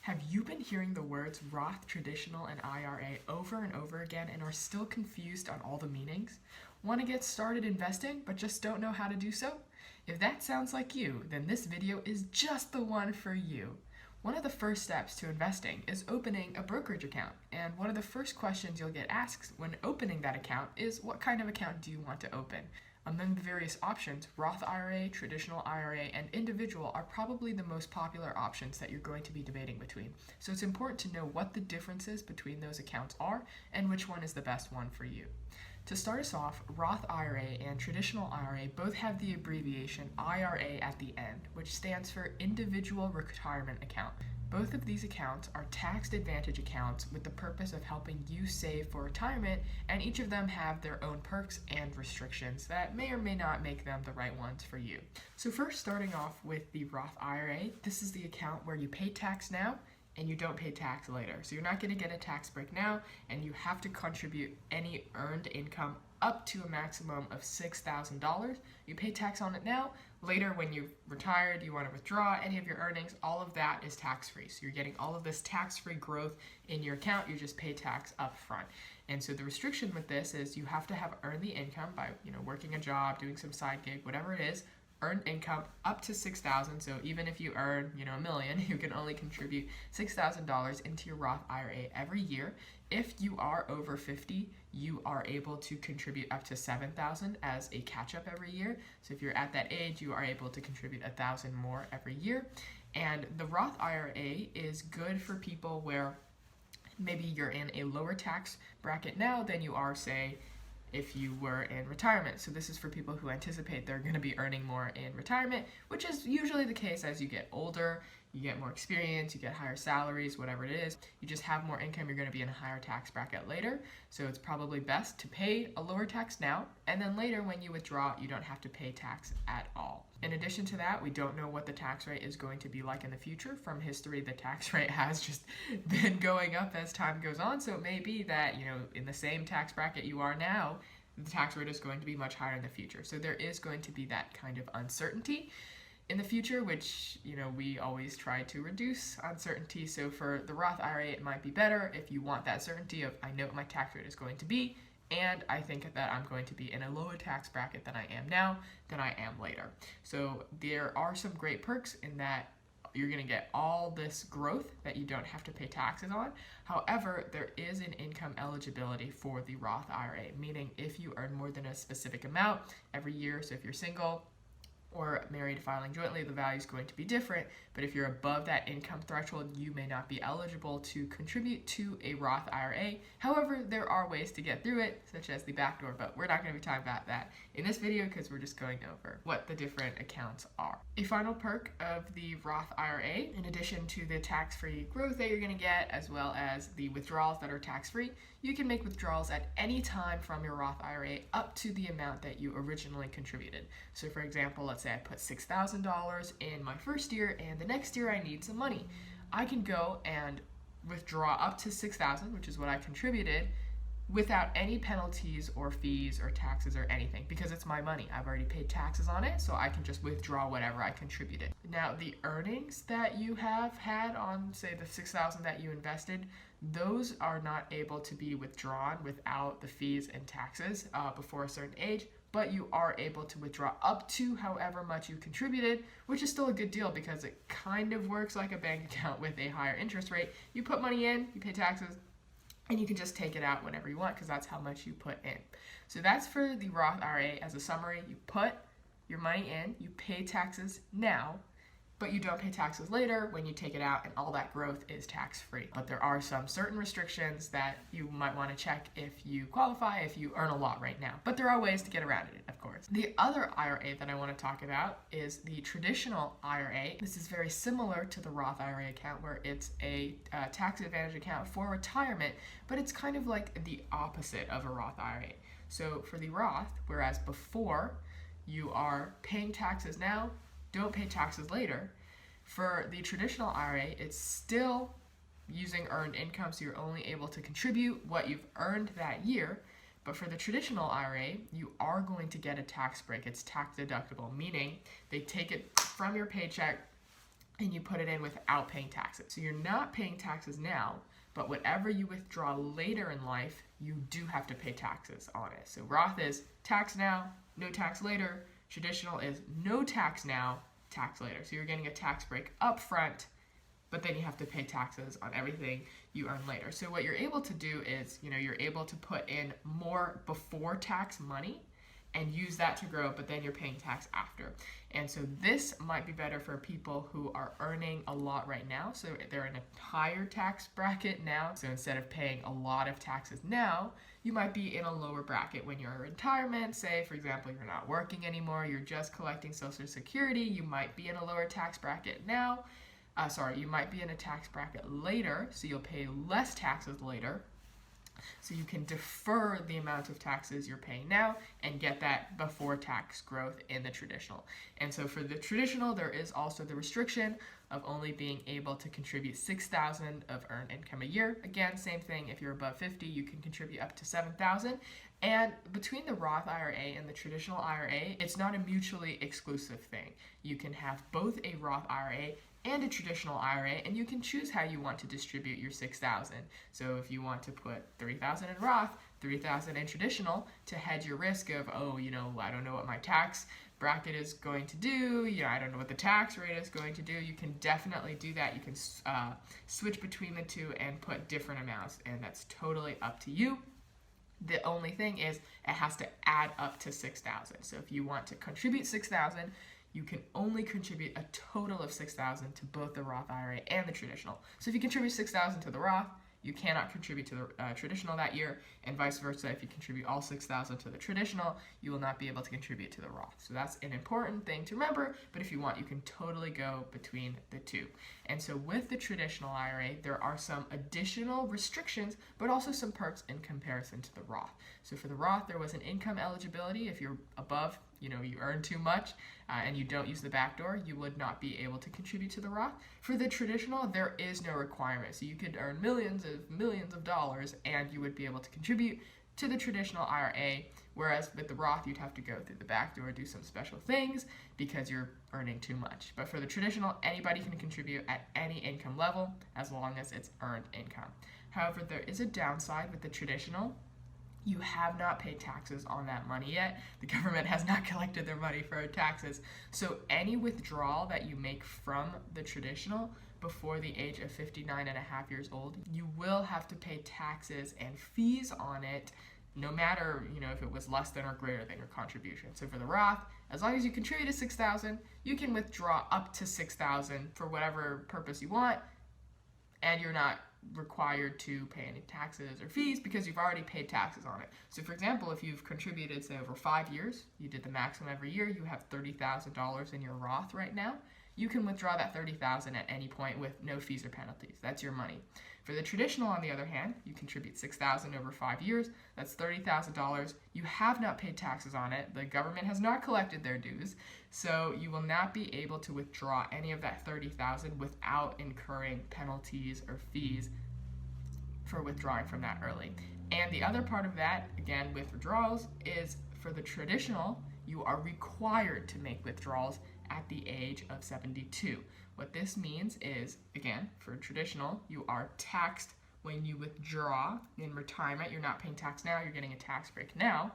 Have you been hearing the words Roth, Traditional, and IRA over and over again and are still confused on all the meanings? Want to get started investing but just don't know how to do so? If that sounds like you, then this video is just the one for you. One of the first steps to investing is opening a brokerage account, and one of the first questions you'll get asked when opening that account is what kind of account do you want to open? Among the various options, Roth IRA, Traditional IRA, and Individual are probably the most popular options that you're going to be debating between. So it's important to know what the differences between those accounts are and which one is the best one for you. To start us off, Roth IRA and Traditional IRA both have the abbreviation IRA at the end, which stands for Individual Retirement Account. Both of these accounts are tax advantage accounts with the purpose of helping you save for retirement, and each of them have their own perks and restrictions that may or may not make them the right ones for you. So first, starting off with the Roth IRA, this is the account where you pay tax now and you don't pay tax later. So you're not going to get a tax break now, and you have to contribute any earned income up to a maximum of $6,000. You pay tax on it now. Later, when you've retired, you want to withdraw any of your earnings, all of that is tax-free. So you're getting all of this tax-free growth in your account. You just pay tax up front. And so the restriction with this is you have to have earned the income by working a job, doing some side gig, whatever it is, earned income up to $6,000. So even if you earn $1 million, you can only contribute $6,000 into your Roth IRA every year. If you are over 50, you are able to contribute up to $7,000 as a catch-up every year. So if you're at that age, you are able to contribute $1,000 more every year. And the Roth IRA is good for people where maybe you're in a lower tax bracket now than you are, say, if you were in retirement. So this is for people who anticipate they're going to be earning more in retirement, which is usually the case as you get older. You get more experience, you get higher salaries, whatever it is. You just have more income, you're going to be in a higher tax bracket later. So it's probably best to pay a lower tax now, and then later when you withdraw, you don't have to pay tax at all. In addition to that, we don't know what the tax rate is going to be like in the future. From history, the tax rate has just been going up as time goes on. So it may be that, in the same tax bracket you are now, the tax rate is going to be much higher in the future. So there is going to be that kind of uncertainty in the future, which, we always try to reduce uncertainty. So for the Roth IRA, it might be better if you want that certainty of, I know what my tax rate is going to be, and I think that I'm going to be in a lower tax bracket than I am now, than I am later. So there are some great perks in that you're going to get all this growth that you don't have to pay taxes on. However, there is an income eligibility for the Roth IRA, meaning if you earn more than a specific amount every year, so if you're single or married filing jointly, the value is going to be different. But if you're above that income threshold, you may not be eligible to contribute to a Roth IRA. However, there are ways to get through it, such as the backdoor, but we're not going to be talking about that in this video because we're just going over what the different accounts are. A final perk of the Roth IRA, in addition to the tax-free growth that you're going to get, as well as the withdrawals that are tax-free, you can make withdrawals at any time from your Roth IRA up to the amount that you originally contributed. So for example, let's say I put $6,000 in my first year and the next year I need some money. I can go and withdraw up to $6,000, which is what I contributed, without any penalties or fees or taxes or anything, because it's my money. I've already paid taxes on it, so I can just withdraw whatever I contributed. Now, the earnings that you have had on, say, the $6,000 that you invested, those are not able to be withdrawn without the fees and taxes before a certain age, but you are able to withdraw up to however much you contributed, which is still a good deal because it kind of works like a bank account with a higher interest rate. You put money in, you pay taxes, and you can just take it out whenever you want because that's how much you put in. So that's for the Roth IRA. As a summary, you put your money in, you pay taxes now, but you don't pay taxes later when you take it out, and all that growth is tax-free. But there are some certain restrictions that you might want to check if you qualify, if you earn a lot right now. But there are ways to get around it, of course. The other IRA that I want to talk about is the Traditional IRA. This is very similar to the Roth IRA account, where it's a tax advantage account for retirement, but it's kind of like the opposite of a Roth IRA. So for the Roth, whereas before you are paying taxes now, don't pay taxes later. For the Traditional IRA, it's still using earned income, so you're only able to contribute what you've earned that year. But for the Traditional IRA, you are going to get a tax break. It's tax deductible, meaning they take it from your paycheck and you put it in without paying taxes. So you're not paying taxes now, but whatever you withdraw later in life, you do have to pay taxes on it. So Roth is tax now, no tax later. Traditional is no tax now, tax later. So you're getting a tax break up front, but then you have to pay taxes on everything you earn later. So what you're able to do is, you're able to put in more before tax money and use that to grow, but then you're paying tax after. And so this might be better for people who are earning a lot right now. So they're in a higher tax bracket now. So instead of paying a lot of taxes now, you might be in a lower bracket when you're in retirement. Say, for example, you're not working anymore, you're just collecting Social Security, you might be in a lower tax bracket now. You might be in a tax bracket later, so you'll pay less taxes later. So you can defer the amount of taxes you're paying now and get that before tax growth in the traditional. And so for the traditional, there is also the restriction of only being able to contribute $6,000 of earned income a year. Again, same thing, if you're above 50, you can contribute up to $7,000. And between the Roth IRA and the traditional IRA, it's not a mutually exclusive thing. You can have both a Roth IRA and a traditional IRA, and you can choose how you want to distribute your $6,000. So if you want to put $3,000 in Roth, $3,000 in traditional to hedge your risk of, I don't know what my tax bracket is going to do, I don't know what the tax rate is going to do, you can definitely do that. You can switch between the two and put different amounts, and that's totally up to you. The only thing is it has to add up to $6,000. So if you want to contribute $6,000, you can only contribute a total of $6,000 to both the Roth IRA and the traditional. So if you contribute $6,000 to the Roth, you cannot contribute to the traditional that year, and vice versa. If you contribute all $6,000 to the traditional, you will not be able to contribute to the Roth. So that's an important thing to remember, but if you want, you can totally go between the two. And so with the traditional IRA, there are some additional restrictions, but also some perks in comparison to the Roth. So for the Roth, there was an income eligibility. If you're above, you earn too much and you don't use the backdoor, you would not be able to contribute to the Roth. For the traditional, there is no requirement. So you could earn millions of dollars and you would be able to contribute to the traditional IRA, whereas with the Roth, you'd have to go through the backdoor, do some special things because you're earning too much. But for the traditional, anybody can contribute at any income level as long as it's earned income. However, there is a downside with the traditional. You have not paid taxes on that money yet. The government has not collected their money for taxes. So any withdrawal that you make from the traditional before the age of 59 and a half years old, you will have to pay taxes and fees on it, no matter, if it was less than or greater than your contribution. So for the Roth, as long as you contributed $6,000, you can withdraw up to $6,000 for whatever purpose you want, and you're not required to pay any taxes or fees because you've already paid taxes on it. So for example, if you've contributed, say, over 5 years, you did the maximum every year, you have $30,000 in your Roth right now, you can withdraw that $30,000 at any point with no fees or penalties. That's your money. For the traditional, on the other hand, you contribute $6,000 over 5 years. That's $30,000. You have not paid taxes on it. The government has not collected their dues, so you will not be able to withdraw any of that $30,000 without incurring penalties or fees for withdrawing from that early. And the other part of that, again, with withdrawals, is for the traditional, you are required to make withdrawals at the age of 72. What this means is, again, for traditional, you are taxed when you withdraw. In retirement, you're not paying tax now, you're getting a tax break now.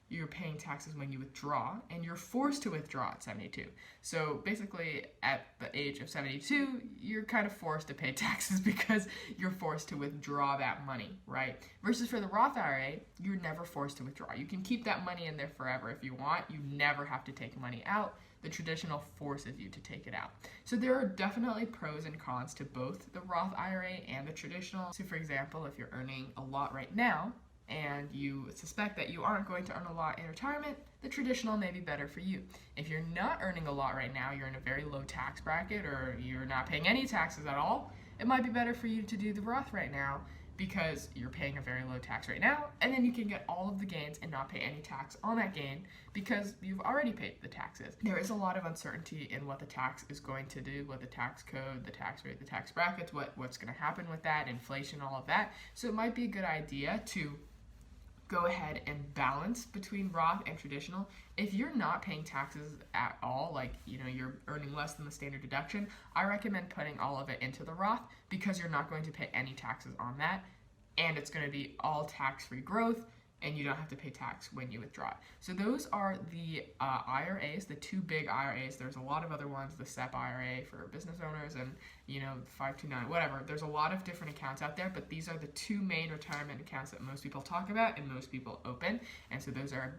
You're paying taxes when you withdraw, and you're forced to withdraw at 72. So basically, at the age of 72, you're kind of forced to pay taxes because you're forced to withdraw that money, right? Versus for the Roth IRA, you're never forced to withdraw. You can keep that money in there forever if you want. You never have to take money out. The traditional forces you to take it out. So there are definitely pros and cons to both the Roth IRA and the traditional. So for example, if you're earning a lot right now, and you suspect that you aren't going to earn a lot in retirement, the traditional may be better for you. If you're not earning a lot right now, you're in a very low tax bracket, or you're not paying any taxes at all, it might be better for you to do the Roth right now because you're paying a very low tax right now, and then you can get all of the gains and not pay any tax on that gain because you've already paid the taxes. There is a lot of uncertainty in what the tax is going to do, what the tax code, the tax rate, the tax brackets, what's going to happen with that, inflation, all of that. So it might be a good idea to go ahead and balance between Roth and traditional. If you're not paying taxes at all, like you're earning less than the standard deduction, I recommend putting all of it into the Roth because you're not going to pay any taxes on that, and it's going to be all tax-free growth, and you don't have to pay tax when you withdraw it. So those are the IRAs, the two big IRAs. There's a lot of other ones, the SEP IRA for business owners and 529, whatever. There's a lot of different accounts out there, but these are the two main retirement accounts that most people talk about and most people open. And so those are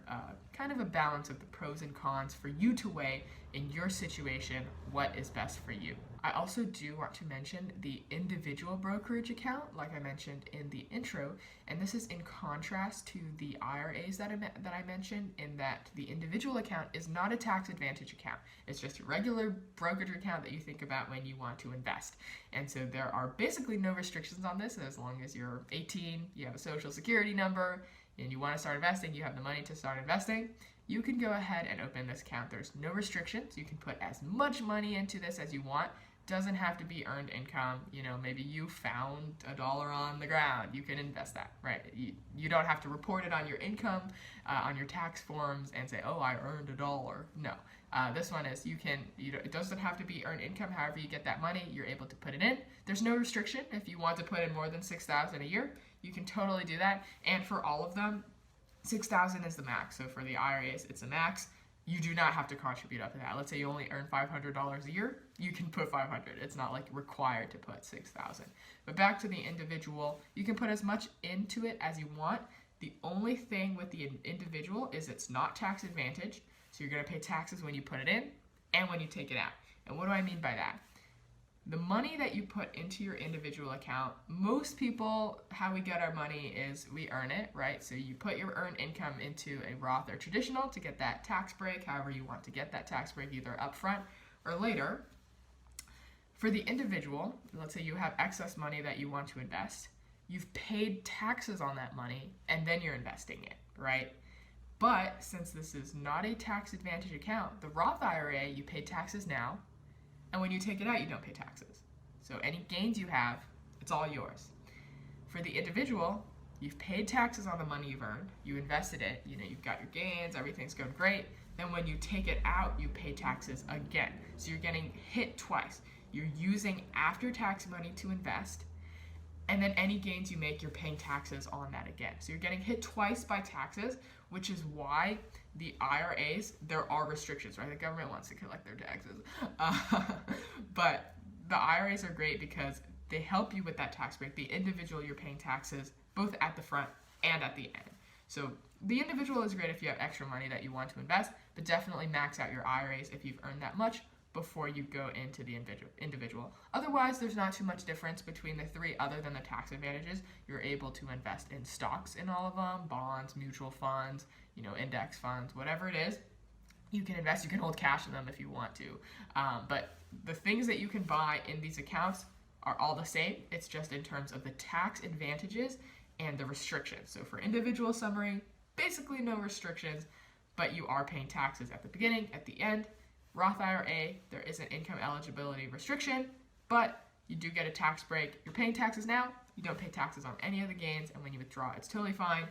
kind of a balance of the pros and cons for you to weigh in your situation what is best for you. I also do want to mention the individual brokerage account, like I mentioned in the intro, and this is in contrast to the IRAs that I mentioned, in that the individual account is not a tax advantage account. It's just a regular brokerage account that you think about when you want to invest. And so there are basically no restrictions on this. As long as you're 18, you have a social security number, and you want to start investing, you have the money to start investing, you can go ahead and open this account. There's no restrictions. You can put as much money into this as you want. Doesn't have to be earned income. Maybe you found $1 on the ground. You can invest that, right? You don't have to report it on your income, on your tax forms, and say, oh, I earned $1. No. This one is, it doesn't have to be earned income. However you get that money, you're able to put it in. There's no restriction. If you want to put in more than $6,000 a year, you can totally do that. And for all of them, $6,000 is the max. So for the IRAs, it's a max. You do not have to contribute up to that. Let's say you only earn $500 a year, you can put $500. It's not like required to put $6,000. But back to the individual, you can put as much into it as you want. The only thing with the individual is it's not tax advantaged. So you're going to pay taxes when you put it in and when you take it out. And what do I mean by that? The money that you put into your individual account, most people, how we get our money is we earn it, right? So you put your earned income into a Roth or traditional to get that tax break, however you want to get that tax break, either upfront or later. For the individual, let's say you have excess money that you want to invest, you've paid taxes on that money and then you're investing it, right? But since this is not a tax advantage account, the Roth IRA, you pay taxes now, and when you take it out, you don't pay taxes. So any gains you have, it's all yours. For the individual, you've paid taxes on the money you've earned, you invested it, you've got your gains, everything's going great. Then when you take it out, you pay taxes again. So you're getting hit twice. You're using after-tax money to invest, and then any gains you make, you're paying taxes on that again. So you're getting hit twice by taxes, which is why the IRAs, there are restrictions, right? The government wants to collect their taxes. But the IRAs are great because they help you with that tax break. The individual, you're paying taxes both at the front and at the end. So the individual is great if you have extra money that you want to invest, but definitely max out your IRAs if you've earned that much before you go into the individual. Otherwise, there's not too much difference between the three other than the tax advantages. You're able to invest in stocks in all of them, bonds, mutual funds, index funds, whatever it is. You can invest, you can hold cash in them if you want to. But the things that you can buy in these accounts are all the same. It's just in terms of the tax advantages and the restrictions. So for individual summary, basically no restrictions, but you are paying taxes at the beginning, at the end. Roth IRA, there is an income eligibility restriction, but you do get a tax break. You're paying taxes now, you don't pay taxes on any of the gains, and when you withdraw, it's totally fine.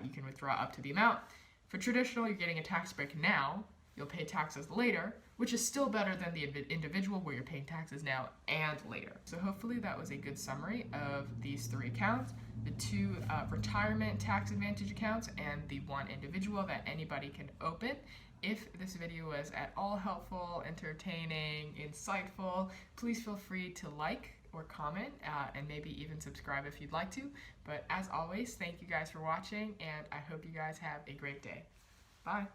You can withdraw up to the amount. For traditional, you're getting a tax break now, you'll pay taxes later, which is still better than the individual where you're paying taxes now and later. So hopefully that was a good summary of these three accounts, the two retirement tax advantage accounts and the one individual that anybody can open. If this video was at all helpful, entertaining, insightful, please feel free to like or comment and maybe even subscribe if you'd like to. But as always, thank you guys for watching, and I hope you guys have a great day. Bye.